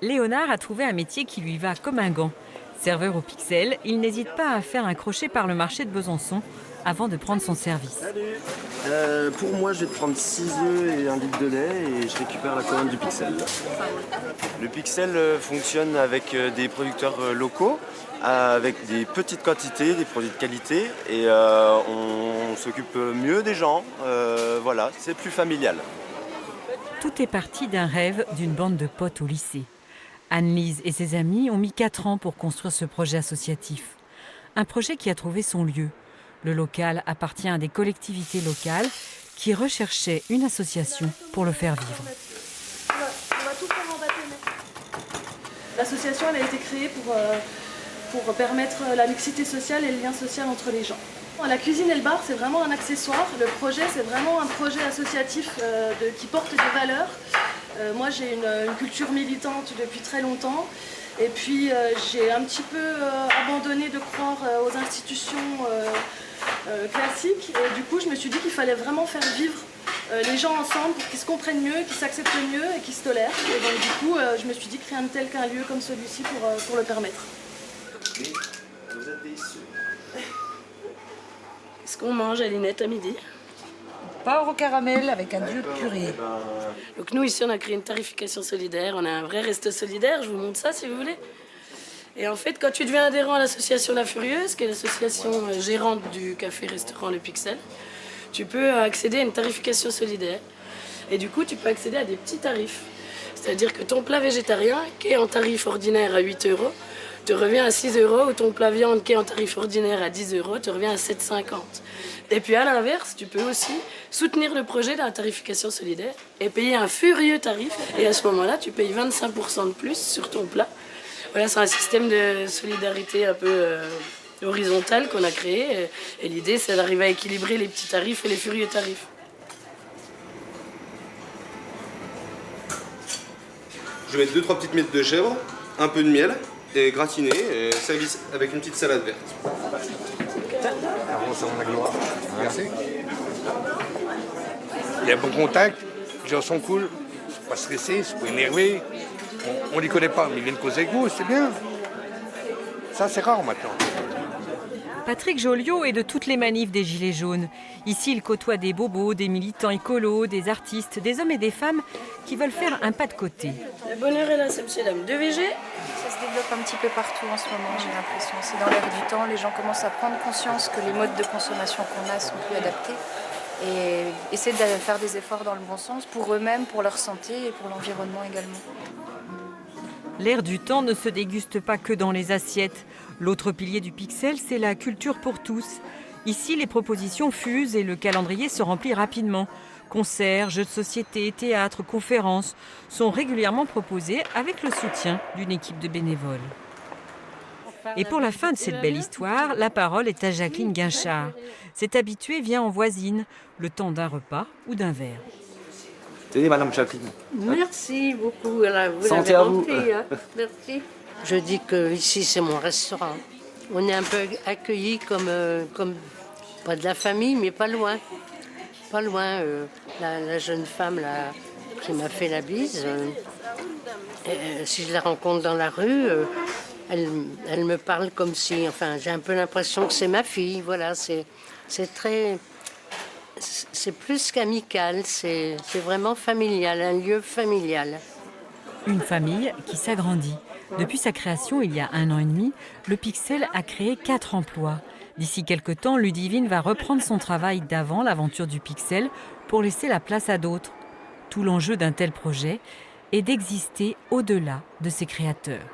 Léonard a trouvé un métier qui lui va comme un gant. Serveur au Pixel, il n'hésite pas à faire un crochet par le marché de Besançon avant de prendre son service. Pour moi, je vais te prendre 6 œufs et 1 litre de lait et je récupère la commande du Pixel. Le Pixel fonctionne avec des producteurs locaux, avec des petites quantités, des produits de qualité et on s'occupe mieux des gens. Voilà, c'est plus familial. Tout est parti d'un rêve d'une bande de potes au lycée. Anne-Lise et ses amis ont mis 4 ans pour construire ce projet associatif. Un projet qui a trouvé son lieu. Le local appartient à des collectivités locales qui recherchaient une association pour le faire vivre. On va tout faire en bâtonnet. L'association elle a été créée pour permettre la mixité sociale et le lien social entre les gens. La cuisine et le bar, c'est vraiment un accessoire. Le projet, c'est vraiment un projet associatif qui porte des valeurs. Moi, j'ai une culture militante depuis très longtemps. Et puis, j'ai un petit peu abandonné de croire aux institutions classiques. Et du coup, je me suis dit qu'il fallait vraiment faire vivre les gens ensemble pour qu'ils se comprennent mieux, qu'ils s'acceptent mieux et qu'ils se tolèrent. Et donc, du coup, je me suis dit que rien de tel qu'un lieu comme celui-ci pour le permettre. Qu'est-ce qu'on mange, Alinette, à midi? Porc au caramel avec un dieu de purée. Donc nous, ici, on a créé une tarification solidaire. On a un vrai resto solidaire. Je vous montre ça, si vous voulez. Et en fait, quand tu deviens adhérent à l'association La Furieuse, qui est l'association gérante du café-restaurant Le Pixel, tu peux accéder à une tarification solidaire. Et du coup, tu peux accéder à des petits tarifs. C'est-à-dire que ton plat végétarien, qui est en tarif ordinaire à 8 €, te revient à 6 €, ou ton plat viande qui est en tarif ordinaire à 10 €, te revient à 7,50 €. Et puis à l'inverse, tu peux aussi soutenir le projet de la tarification solidaire et payer un furieux tarif. Et à ce moment-là, tu payes 25% de plus sur ton plat. Voilà, c'est un système de solidarité un peu horizontal qu'on a créé. Et l'idée, c'est d'arriver à équilibrer les petits tarifs et les furieux tarifs. Je vais mettre 2-3 petites miettes de chèvre, un peu de miel, et gratiné, et servi avec une petite salade verte. Merci. Il y a bon contact, les gens sont cool, ils sont pas stressés, ils sont pas énervés. On les connaît pas, mais ils viennent causer avec vous, c'est bien. Ça, c'est rare maintenant. Patrick Joliot est de toutes les manifs des Gilets jaunes. Ici, il côtoie des bobos, des militants écolos, des artistes, des hommes et des femmes qui veulent faire un pas de côté. Le bonheur est là, c'est monsieur dame. 2 VG. Ça se développe un petit peu partout en ce moment, j'ai l'impression. C'est dans l'air du temps, les gens commencent à prendre conscience que les modes de consommation qu'on a sont plus adaptés et essaient de faire des efforts dans le bon sens pour eux-mêmes, pour leur santé et pour l'environnement également. L'air du temps ne se déguste pas que dans les assiettes. L'autre pilier du Pixel, c'est la culture pour tous. Ici, les propositions fusent et le calendrier se remplit rapidement. Concerts, jeux de société, théâtres, conférences sont régulièrement proposés avec le soutien d'une équipe de bénévoles. Et pour la fin de cette belle histoire, la parole est à Jacqueline Guinchard. Cette habituée vient en voisine, le temps d'un repas ou d'un verre. Tenez, Madame Jacqueline. Merci beaucoup. Alors, vous Santé l'avez à vous. rempli, hein. Merci. Je dis que ici c'est mon restaurant. On est un peu accueillis comme pas de la famille, mais pas loin. Pas loin. La jeune femme là, qui m'a fait la bise, si je la rencontre dans la rue, elle me parle comme si, enfin, j'ai un peu l'impression que c'est ma fille. Voilà, c'est plus qu'amical, c'est vraiment familial, un lieu familial. Une famille qui s'agrandit. Depuis sa création il y a 1 an et demi, le Pixel a créé 4 emplois. D'ici quelques temps, Ludivine va reprendre son travail d'avant l'aventure du Pixel pour laisser la place à d'autres. Tout l'enjeu d'un tel projet est d'exister au-delà de ses créateurs.